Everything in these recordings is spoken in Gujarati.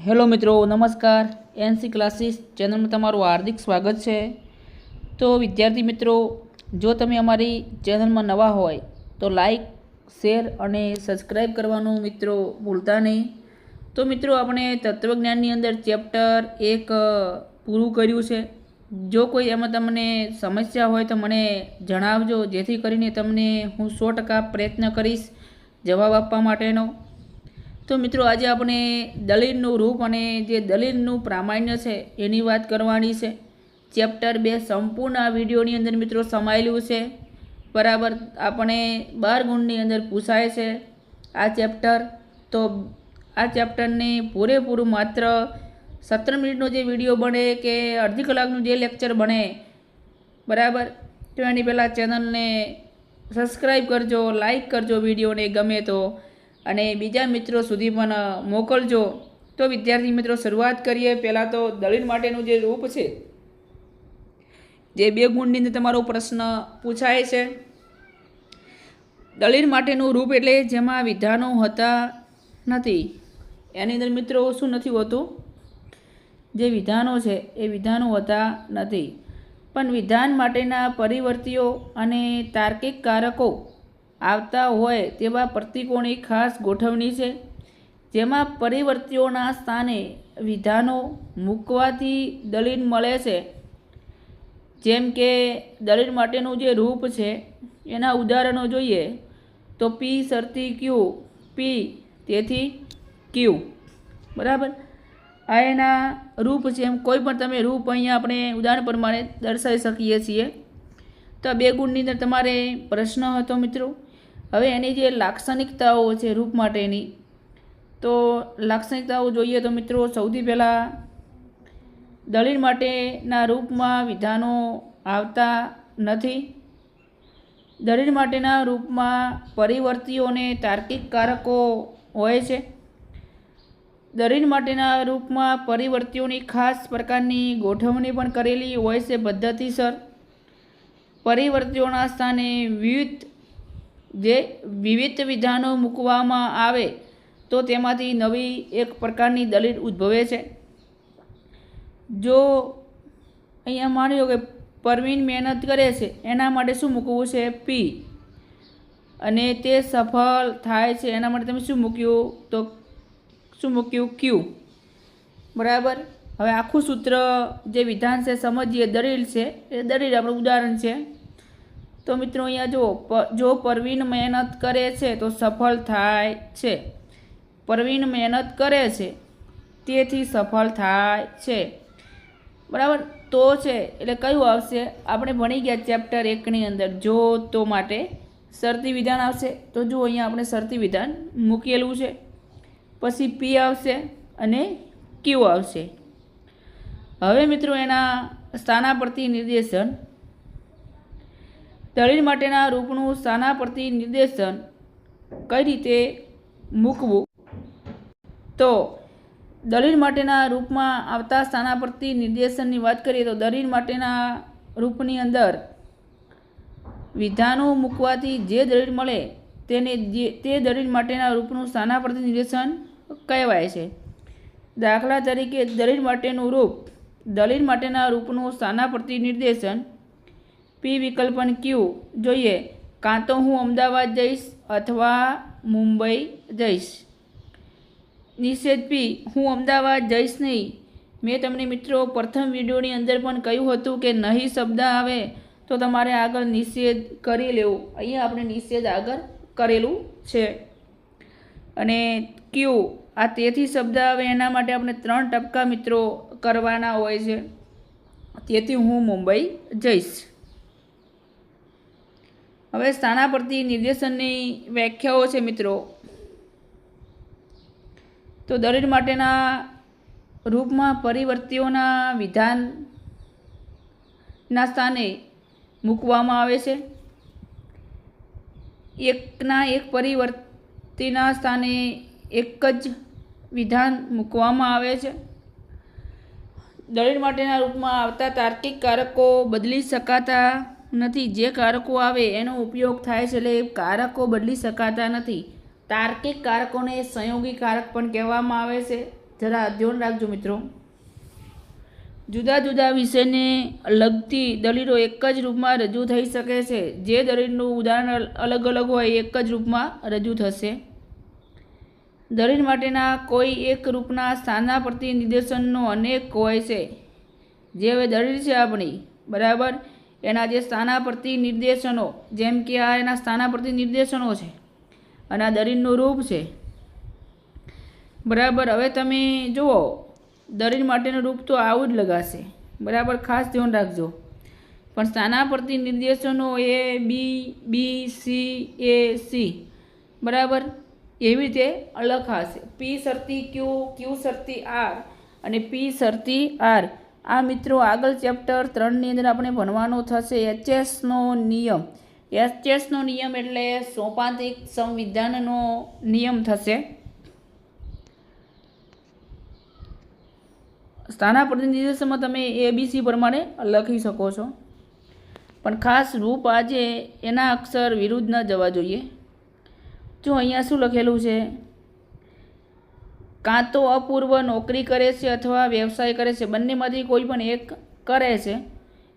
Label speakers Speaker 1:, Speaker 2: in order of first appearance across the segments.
Speaker 1: હેલો મિત્રો, નમસ્કાર. એનસી ક્લાસીસ ચેનલમાં તમારું હાર્દિક સ્વાગત છે. તો વિદ્યાર્થી મિત્રો, જો તમે અમારી ચેનલમાં નવા હોય તો લાઈક, શેર અને સબસ્ક્રાઈબ કરવાનું મિત્રો ભૂલતા નહીં. તો મિત્રો, આપણે તત્વજ્ઞાનની અંદર ચેપ્ટર 1 પૂરું કર્યું છે. જો કોઈ એમાં તમને સમસ્યા હોય તો મને જણાવજો, જેથી કરીને તમને હું 100% પ્રયત્ન કરીશ જવાબ આપવા માટેનો. તો મિત્રો, આજે આપણે દલીલનું રૂપ અને જે દલીલનું પ્રામાણ્ય છે એની વાત કરવાની છે. ચેપ્ટર 2 સંપૂર્ણ આ વિડીયોની અંદર મિત્રો સમાયેલું છે. બરાબર, આપણે 12 ગુણની અંદર પૂછાય છે આ ચેપ્ટર. તો આ ચેપ્ટરને પૂરેપૂરું માત્ર 17 મિનિટનો જે વિડીયો બને કે અડધી કલાકનું જે લેક્ચર બને, બરાબર, તો એની પહેલાં ચેનલને સબસ્ક્રાઈબ કરજો, લાઈક કરજો વિડીયોને ગમે તો, અને બીજા મિત્રો સુધી પણ મોકલજો. તો વિદ્યાર્થી મિત્રો, શરૂઆત કરીએ. પહેલાં તો દલીલ માટેનું જે રૂપ છે, જે 2 ગુણની અંદર તમારો પ્રશ્ન પૂછાય છે. દલીલ માટેનું રૂપ એટલે જેમાં વિધાનો હોતા નથી. એની અંદર મિત્રો શું નથી હોતું? જે વિધાનો છે એ વિધાનો હોતા નથી, પણ વિધાન માટેના પરિવર્તીઓ અને તાર્કિક કારકો આવતા હોય તેવા પ્રતીકોની ખાસ ગોઠવણી છે, જેમાં પરિવર્તીઓના સ્થાને વિધાનો મૂકવાથી દલીલ મળે છે. જેમ કે દલીલ માટેનું જે રૂપ છે એના ઉદાહરણો જોઈએ તો પી શરતી ક્યુ, પી તેથી ક્યુ. બરાબર, આ એના રૂપ છે. એમ કોઈ પણ તમે રૂપ અહીંયા આપણે ઉદાહરણ પ્રમાણે દર્શાવી શકીએ છીએ. તો 2 ગુણની અંદર તમારે પ્રશ્ન હતો મિત્રો. હવે એની જે લાક્ષણિકતાઓ છે રૂપ માટેની, તો લાક્ષણિકતાઓ જોઈએ તો મિત્રો, સૌથી પહેલાં દલીલ માટેના રૂપમાં વિધાનો આવતા નથી. દલીલ માટેના રૂપમાં પરિવર્તીઓ અને તાર્કિક કારકો હોય છે. દલીલ માટેના રૂપમાં પરિવર્તીઓની ખાસ પ્રકારની ગોઠવણી પણ કરેલી હોય છે પદ્ધતિસર. પરિવર્તીઓના સ્થાને વિવિધ વિધાનો મૂકવામાં આવે તો તેમાંથી નવી એક પ્રકારની દલીલ ઉદ્ભવે છે. જો અહીંયા માની લો કે પરવીન મહેનત કરે છે, એના માટે શું મૂકવું છે? પી. અને તે સફળ થાય છે એના માટે તમે શું મૂક્યું? તો શું મૂક્યું? ક્યુ. બરાબર, હવે આખું સૂત્ર જે વિધાન છે સમજીએ. દલીલ છે એ દલીલ આપણું ઉદાહરણ છે. તો મિત્રો અહીંયા જો પરવીન મહેનત કરે છે તો સફળ થાય છે. પરવીન મહેનત કરે છે તેથી સફળ થાય છે. બરાબર, તો છે એટલે કયું આવશે? આપણે ભણી ગયા ચેપ્ટર 1ની અંદર જો તો માટે શરતી વિધાન આવશે. તો જો અહીંયા આપણે શરતી વિધાન મૂકેલું છે. પછી પી આવશે અને ક્યુ આવશે. હવે મિત્રો એના સ્થાનાપર્તિ નિર્દેશન. દલીલ માટેના રૂપનું સ્થાનાપર્તિ નિર્દેશન કઈ રીતે મૂકવું? તો દલીલ માટેના રૂપમાં આવતા સ્થાનાપર્તિ નિર્દેશનની વાત કરીએ તો દલીલ માટેના રૂપની અંદર વિધાનો મૂકવાથી જે દલીલ મળે તે દલીલ માટેના રૂપનું સ્થાનાપર્તિ નિર્દેશન કહેવાય છે. દાખલા તરીકે દલીલ માટેનું રૂપ. દલીલ માટેના રૂપનું સ્થાનાપર્તિ નિર્દેશન પી વિકલ્પન ક્યુ જોઈએ. કાં તો હું અમદાવાદ જઈશ અથવા મુંબઈ જઈશ. નિષેધ પી, હું અમદાવાદ જઈશ નહીં. મેં તમને મિત્રો પ્રથમ વિડીયોની અંદર પણ કહ્યું હતું કે નહીં શબ્દ આવે તો તમારે આગળ નિષેધ કરી લેવું. અહીંયા આપણે નિષેધ આગળ કરેલું છે. અને ક્યુ, આ તેથી શબ્દ આવે એના માટે આપણે 3 ટપકા મિત્રો કરવાના હોય છે. તેથી હું મુંબઈ જઈશ. હવે સ્થાનાપર્તિ નિર્દેશનની વ્યાખ્યાઓ છે મિત્રો. તો દલીલ માટેના રૂપમાં પરિવર્તીઓના વિધાનના સ્થાને મૂકવામાં આવે છે. એકના એક પરિવર્તીના સ્થાને એક જ વિધાન મૂકવામાં આવે છે. દલીલ માટેના રૂપમાં આવતા તાર્કિક કારકો બદલી શકાતા નથી. જે કારકો આવે એનો ઉપયોગ થાય છે, એટલે કારકો બદલી શકાતા નથી. તાર્કિક કારકોને સંયોગી કારક પણ કહેવામાં આવે છે. જરા ધ્યાન રાખજો મિત્રો. જુદા જુદા વિષયને લગતી દલીલો એક જ રૂપમાં રજૂ થઈ શકે છે. જે દલીલનું ઉદાહરણ અલગ અલગ હોય એક જ રૂપમાં રજૂ થશે. દલીલ માટેના કોઈ એક રૂપના સ્થાનાપર્તિ નિર્દેશનનો અનેક હોય છે. જે હવે દલીલ છે આપણી, બરાબર, એના જે સ્થાનાપર્તિ નિર્દેશનો, જેમ કે આ એના સ્થાનાપર્તિ નિર્દેશનો છે અને આ દલીલનું રૂપ છે, બરાબર. હવે તમે જુઓ, દલીલ માટેનું રૂપ તો આવું જ લગાશે, બરાબર, ખાસ ધ્યાન રાખજો. પણ સ્થાનાપર્તિ નિર્દેશનો A B B C A C, બરાબર, એવી રીતે અલગ હશે. P શરતી Q, Q શરતી R અને P શરતી R. આ મિત્રો આગળ ચેપ્ટર 3ની અંદર આપણે ભણવાનો થશે HSનો નિયમ. HSનો નિયમ એટલે સૈદ્ધાંતિક સંવિધાનનો નિયમ થશે. સ્થાનાપર્તિ નિર્દેશનમાં તમે ABC પ્રમાણે લખી શકો છો, પણ ખાસ રૂપ આજે એના અક્ષર વિરુદ્ધ ન જવા જોઈએ. જો અહીંયા શું લખેલું છે, કાં તો અપૂર્વ નોકરી કરે છે અથવા વ્યવસાય કરે છે, બંનેમાંથી કોઈ પણ એક કરે છે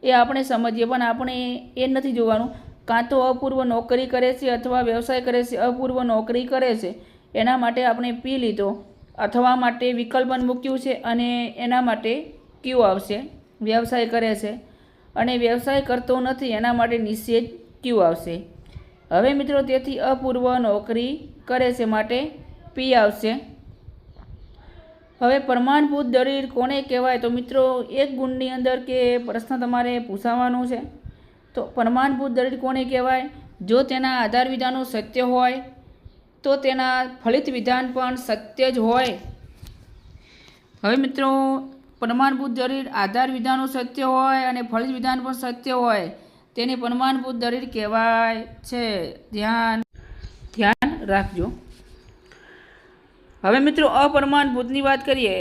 Speaker 1: એ આપણે સમજીએ, પણ આપણે એ નથી જોવાનું. કાં તો અપૂર્વ નોકરી કરે છે અથવા વ્યવસાય કરે છે. અપૂર્વ નોકરી કરે છે એના માટે આપણે P લીધો, અથવા માટે વિકલ્પ મૂક્યું છે અને એના માટે Q આવશે. વ્યવસાય કરે છે અને વ્યવસાય કરતો નથી એના માટે નિષેધ Q આવશે. હવે મિત્રો તેથી અપૂર્વ નોકરી કરે છે માટે P આવશે. હવે પ્રમાણભૂત દલીલ કોને કહેવાય? તો મિત્રો એક ગુણની અંદર કે પ્રશ્ન તમારે પૂછાવાનો છે. તો પ્રમાણભૂત દલીલ કોને કહેવાય? જો તેના આધાર વિધાનો સત્ય હોય તો તેના ફલિત વિધાન પણ સત્ય જ હોય. હવે મિત્રો પ્રમાણભૂત દલીલ આધાર વિધાનો સત્ય હોય અને ફલિત વિધાન પણ સત્ય હોય તેને પ્રમાણભૂત દલીલ કહેવાય છે. ધ્યાન રાખજો. હવે મિત્રો અપ્રમાણભૂતની વાત કરીએ.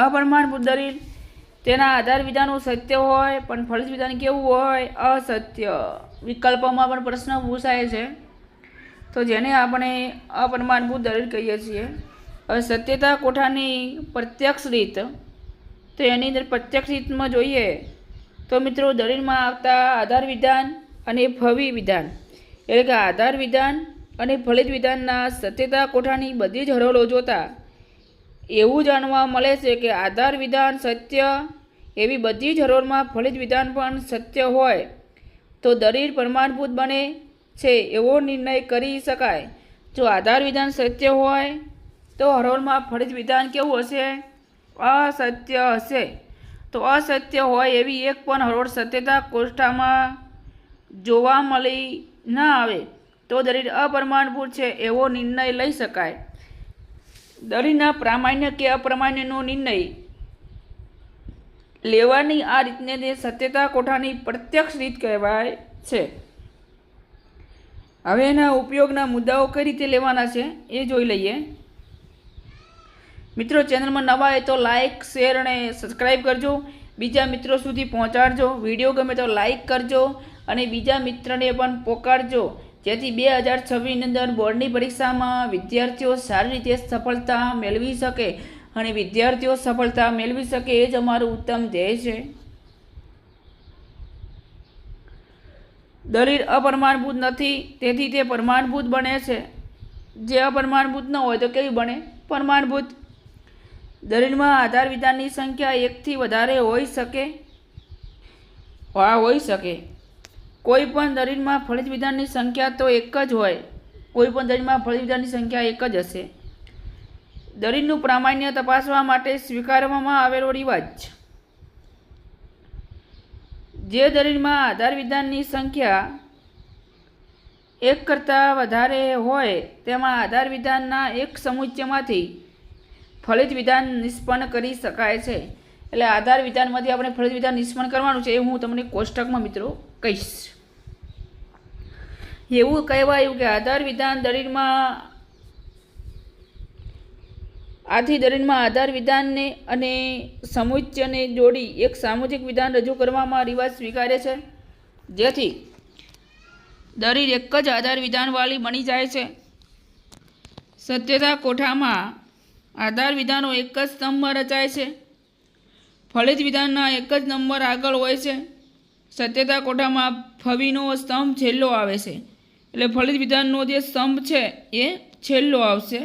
Speaker 1: અપ્રમાણભૂત દલીલ તેના આધાર વિધાનો સત્ય હોય પણ ફલિત વિધાન કેવું હોય? અસત્ય. વિકલ્પમાં પણ પ્રશ્ન પૂછાય છે, તો જેને આપણે અપ્રમાણભૂત દલીલ કહીએ છીએ. હવે સત્યતા કોઠાની પ્રત્યક્ષ રીત, તો એની અંદર પ્રત્યક્ષ રીતમાં જોઈએ તો મિત્રો દલીલમાં આવતા આધાર વિધાન અને ફવી વિધાન, એટલે કે આધાર વિધાન અને ફલિત વિધાનના સત્યતા કોઠાની બધી જ હરોળો જોતા એવું જાણવા મળે છે કે આધાર વિધાન સત્ય એવી બધી જ હરોળમાં ફલિત વિધાન પણ સત્ય હોય તો દલીલ પ્રમાણભૂત બને છે એવો નિર્ણય કરી શકાય. જો આધાર વિધાન સત્ય હોય તો હરોળમાં ફલિત વિધાન કેવું હશે? અસત્ય હશે. તો અસત્ય હોય એવી એક પણ હરોળ સત્યતા કોષ્ઠામાં જોવા મળી ન આવે તો દલીલ અપ્રમાણભૂત છે એવો નિર્ણય લઈ શકાય. દલીલના પ્રામાણ્ય કે અપ્રામાણ્યનો નિર્ણય લેવાની આ રીતને તે સત્યતા કોઠાની પ્રત્યક્ષ રીત કહેવાય છે. હવે એના ઉપયોગના મુદ્દાઓ કઈ રીતે લેવાના છે એ જોઈ લઈએ. મિત્રો ચેનલમાં નવા હોય તો લાઇક, શેર અને સબસ્ક્રાઈબ કરજો. બીજા મિત્રો સુધી પહોંચાડજો. વિડીયો ગમે તો લાઇક કરજો અને બીજા મિત્રને પણ પોકારજો, જેથી 2026ની અંદર બોર્ડની પરીક્ષામાં વિદ્યાર્થીઓ સારી રીતે સફળતા મેળવી શકે અને વિદ્યાર્થીઓ સફળતા મેળવી શકે એ જ અમારું ઉત્તમ ધ્યેય છે. દલીલ અપ્રમાણભૂત નથી તેથી તે પ્રમાણભૂત બને છે. જે અપ્રમાણભૂત ન હોય તો કેવી બને? પ્રમાણભૂત. દલીલમાં આધાર વિધાનની સંખ્યા એકથી વધારે હોઈ શકે? હોઈ શકે. કોઈ પણ દલીલમાં ફલિત વિધાનની સંખ્યા તો એક જ હોય. કોઈ પણ દલીલમાં ફલિત વિધાનની સંખ્યા એક જ હશે. દલીલનું પ્રામાણ્ય તપાસવા માટે સ્વીકારવામાં આવેલો રિવાજ. જે દલીલમાં આધાર વિધાનની સંખ્યા એક કરતાં વધારે હોય તેમાં આધાર વિધાનના એક સમુચ્ચયમાંથી ફલિત વિધાન નિષ્પન્ન કરી શકાય છે. એટલે આધાર વિધાનમાંથી આપણે ફલિત વિધાન નિષ્પન્ન કરવાનું છે એ હું તમને કોષ્ટકમાં મિત્રો કહીશ. એવું કહેવાયું કે આધાર વિધાન દલીલમાં આધાર વિધાનને અને સમુચ્ચયને જોડી એક સામૂહિક વિધાન રજૂ કરવામાં રિવાજ સ્વીકારે છે, જેથી દલીલ એક જ આધાર વિધાનવાળી બની જાય છે. સત્યતા કોઠામાં આધાર વિધાનો એક જ સ્તંભમાં રચાય છે. ફલિત વિધાનના એક જ નંબર આગળ હોય છે. સત્યતા કોઠામાં ફવીનો સ્તંભ છેલ્લો આવે છે, એટલે ફલિત વિધાનનો જે સ્તંભ છે એ છેલ્લો આવશે.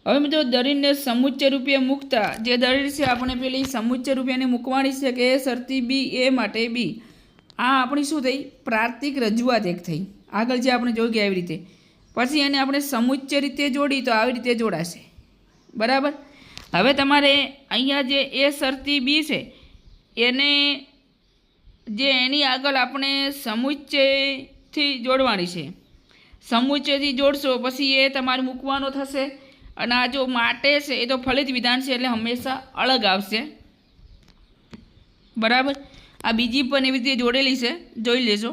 Speaker 1: હવે મિત્રો દલીલને સમુચ્ચય રૂપે મૂકતા જે દલીલ છે આપણે પેલી સમુચ્ચય રૂપેને મૂકવાની છે કે એ શરતી બી એ માટે બી. આ આપણી શું થઈ? પ્રાતિક રજૂઆત એક થઈ. આગળ જે આપણે જોઈ ગયા એવી રીતે. પછી એને આપણે સમુચ્ચય રીતે જોડી તો આવી રીતે જોડાશે. બરાબર. હવે તમારે અહીંયા જે એ શરતી બી છે એને જે એની આગળ આપણે સમુચ્ચયથી જોડવાની છે. સમુચ્ચયથી જોડશો પછી એ તમારે મૂકવાનો થશે. અને આ જો માટે છે એ તો ફલિત વિધાન છે એટલે હંમેશા અલગ આવશે. બરાબર. આ બીજી પણ એવી રીતે જોડેલી છે, જોઈ લેજો.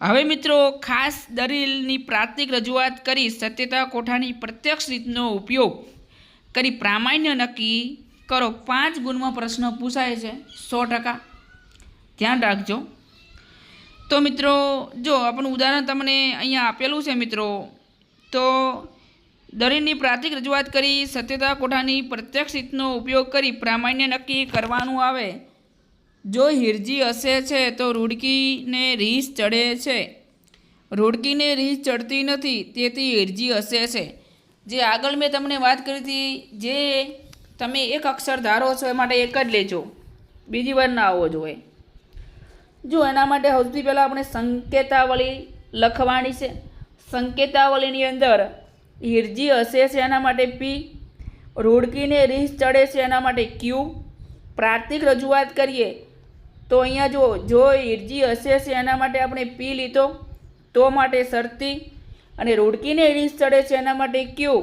Speaker 1: હવે મિત્રો ખાસ દલીલની પ્રાતિક રજૂઆત કરી સત્યતા કોઠાની પ્રત્યક્ષ રીતનો ઉપયોગ કરી પ્રામાણ્ય નક્કી કરો. 5 ગુણમાં પ્રશ્ન પૂછાય છે 100%. ધ્યાન રાખજો. તો મિત્રો જો આપણું ઉદાહરણ તમને અહીંયા આપેલું છે મિત્રો. તો દલીલની પ્રાતિક રજૂઆત કરી સત્યતા કોઠાની પ્રત્યક્ષ રીતનો ઉપયોગ કરી પ્રામાણ્ય નક્કી કરવાનું આવે. જો હિરજી હસે છે તો રૂડકીને રીસ ચડે છે. રૂડકીને રીસ ચડતી નથી તેથી હિરજી હસે છે. જે આગળ મેં તમને વાત કરી હતી, જે તમે એક અક્ષર ધારો છો એ માટે એક જ લેજો, બીજી વાર ના આવવો જોઈએ. જો એના માટે સૌથી પહેલાં આપણે સંકેતાવલી લખવાની છે. સંકેતાવલીની અંદર હિરજી હસે છે એના માટે પી, રૂડકીને રીસ ચડે છે એના માટે ક્યુ. પ્રાતિક રજૂઆત કરીએ તો અહીંયા જો હિરજી હસે છે એના માટે આપણે પી લીધો, તો માટે શરતી. અને રૂડકીને રીસ ચડે છે એના માટે ક્યુ.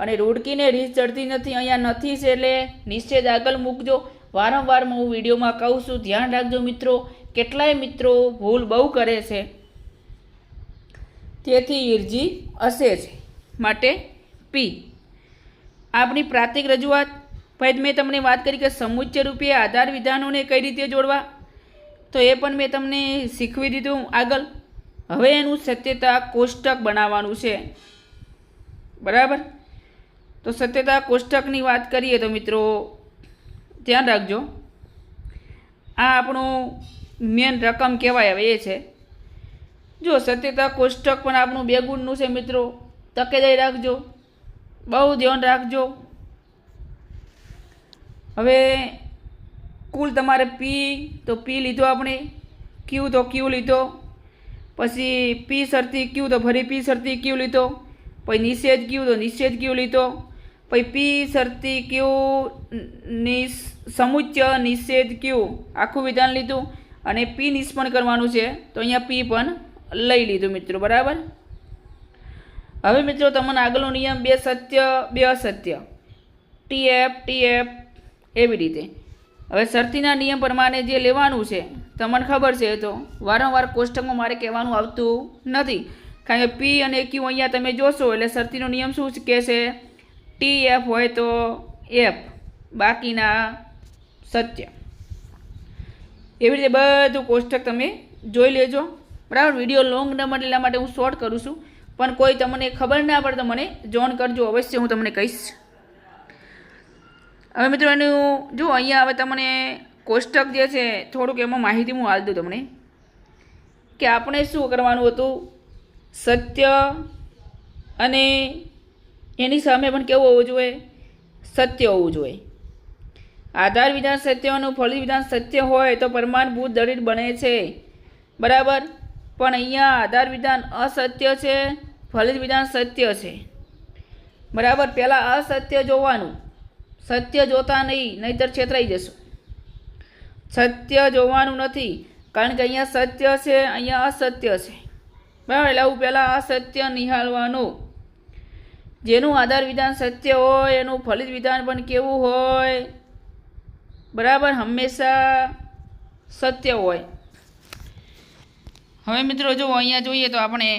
Speaker 1: અને રૂડકીને રીસ ચડતી નથી અહીંયા નથી છે એટલે નિષેધ આગળ મૂકજો. વારંવાર હું વિડીયોમાં કહું છું, ધ્યાન રાખજો મિત્રો. કેટલાય મિત્રો ભૂલ બહુ કરે છે. તેથી હિરજી હસે છે માટે પી. આપણી પ્રાતિક રજૂઆત. પછી મેં તમને વાત કરી કે સમુચ્ચય રૂપે આધાર વિધાનોને કઈ રીતે જોડવા, તો એ પણ મેં તમને શીખવી દીધું આગળ. હવે એનું સત્યતા કોષ્ટક બનાવવાનું છે. બરાબર. તો સત્યતા કોષ્ટકની વાત કરીએ તો મિત્રો ધ્યાન રાખજો. આ આપણું મેન રકમ કહેવાય. હવે એ છે જો સત્યતા કોષ્ટક પણ આપણું 2 ગુણનું છે મિત્રો. તકેદારી રાખજો, બહુ ધ્યાન રાખજો. હવે કુલ તમારે પી તો પી લીધો આપણે, ક્યુ તો ક્યુ લીધો, પછી પી શરતી ક્યુ તો ફરી પી શરતી ક્યુ લીધો, પછી નિષેધ ક્યુ તો નિષેધ ક્યુ લીધો, પછી પી શરતી ક્યુ સમુચ્ચય નિષેધ ક્યુ આખું વિધાન લીધું. અને પી નિષ્પન્ન કરવાનું છે તો અહીંયા પી પણ લઈ લીધું મિત્રો. બરાબર. હવે મિત્રો તમને આગળનો નિયમ 2 સત્ય 2 અસત્ય, ટીએફ એવી રીતે. હવે શરતીના નિયમ પ્રમાણે જે લેવાનું છે તમને ખબર છે, તો વારંવાર કોષ્ટકમાં મારે કહેવાનું આવતું નથી. કારણ કે પી અને ક્યુ અહીંયા તમે જોશો એટલે શરતીનો નિયમ શું કહે છે? ટીએફ હોય તો એફ, બાકીના સત્ય. એવી રીતે બધું કોષ્ટક તમે જોઈ લેજો. બરાબર. વિડીયો લોંગ ન મળે એટલા માટે હું શોર્ટ કરું છું. પણ કોઈ તમને ખબર ના પડે તો મને જોઈન કરજો, અવશ્ય હું તમને કહીશ. હવે મિત્રો એનું જો અહીંયા હવે તમને કોષ્ટક જે છે થોડુંક એમાં માહિતી હું હાલ દઉં તમને કે આપણે શું કરવાનું હતું. સત્ય અને એની સામે પણ કેવું હોવું જોઈએ? સત્ય હોવું જોઈએ. આધાર વિધાન સત્ય અને ફલિત વિધાન સત્ય હોય તો પ્રમાણભૂત દલીલ બને છે. બરાબર. પણ અહીંયા આધાર વિધાન અસત્ય છે, ફલિત વિધાન સત્ય છે. બરાબર. પહેલાં અસત્ય જોવાનું, સત્ય જોતા નહીં, નહીંતર છેતરાઈ જશો. સત્ય જોવાનું નથી કારણ કે અહીંયા સત્ય છે, અહીંયા અસત્ય છે. બરાબર. એટલે આવું પહેલાં અસત્ય નિહાળવાનું. જેનું આધાર વિધાન સત્ય હોય એનું ફલિત વિધાન પણ કેવું હોય? બરાબર, હંમેશા સત્ય હોય. હવે મિત્રો જો અહીંયા જોઈએ તો આપણે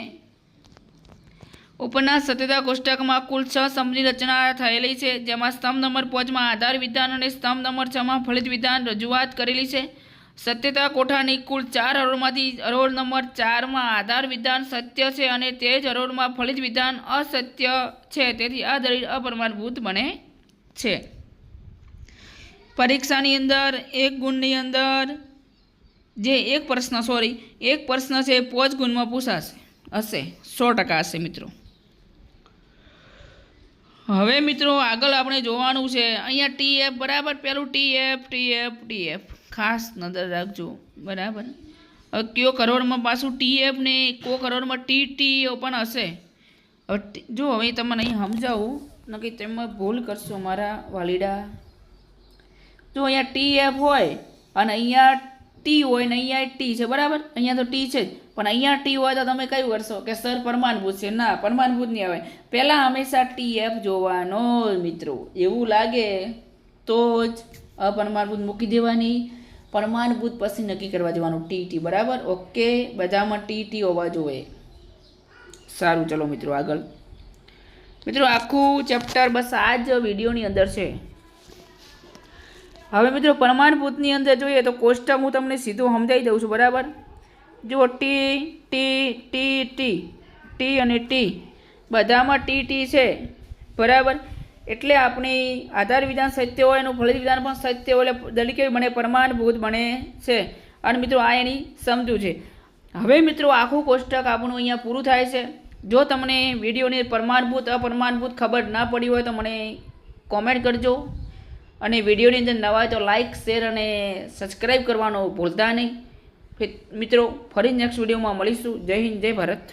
Speaker 1: ઉપરના સત્યતા કોષ્ટકમાં કુલ 6 સ્તંભની રચના થયેલી છે, જેમાં સ્તંભ નંબર 5માં આધાર વિધાન અને સ્તંભ નંબર 6માં ફલિત વિધાન રજૂઆત કરેલી છે. સત્યતા કોઠાની કુલ 4 હરોળમાંથી હરોળ નંબર 4માં આધાર વિધાન સત્ય છે અને તે જ હરોળમાં ફલિત વિધાન અસત્ય છે. તેથી આ દલીલ અપ્રમાણભૂત બને છે. પરીક્ષાની અંદર 1 ગુણની અંદર જે એક પ્રશ્ન છે 5 ગુણમાં પૂછાશે હશે, 100% હશે મિત્રો. હવે મિત્રો આગળ આપણે જોવાનું છે અહીંયા TF બરાબર, પેલું TF ખાસ નજર રાખજો બરાબર. હવે કયો કરોડમાં પાછું TF ને કો કરોડમાં TT પણ હશે. હવે જો હવે તમને અહીં સમજાવું નક્કી તેમાં ભૂલ કરશો મારા વાલીડા. જો અહીંયા TF હોય અને અહીંયા T હોય ને અહીંયા T છે બરાબર, અહીંયા તો T છે જ પણ અહીંયા T હોય તો તમે કયું કરશો કે સર પ્રમાણભૂત છે. ના, પ્રમાણભૂત નહીં આવે. પહેલાં હંમેશા TF જોવાનો મિત્રો. એવું લાગે તો જ અપ્રમાણભૂત મૂકી દેવાની, પ્રમાણભૂત પછી નક્કી કરવા જવાનું TT બરાબર. ઓકે, બધામાં TT હોવા જોઈએ. સારું, ચલો મિત્રો આગળ. મિત્રો આખું ચેપ્ટર બસ આ જ વિડીયોની અંદર છે. હવે મિત્રો પ્રમાણભૂતની અંદર જોઈએ તો કોષ્ટક હું તમને સીધું સમજાવી દઉં છું બરાબર. જુઓ T અને T બધામાં TT છે બરાબર. એટલે આપણી આધાર વિધાન સત્ય હોય એનું ફલિત વિધાન પણ સત્ય હોય એટલે દલીલ કેવી બને? પ્રમાણભૂત બને છે. અને મિત્રો આ એની સમજું છે. હવે મિત્રો આખું કોષ્ટક આપણું અહીંયા પૂરું થાય છે. જો તમને વિડીયોની પ્રમાણભૂત અપ્રમાણભૂત ખબર ના પડી હોય તો મને કોમેન્ટ કરજો. અને વિડીયોની અંદર નવા હોય તો લાઇક, શેર અને સબસ્ક્રાઈબ કરવાનું ભૂલતા નહીં. મિત્રો ફરી નેક્સ્ટ વિડીયોમાં મળીશું. જય હિન્દ, જય ભારત.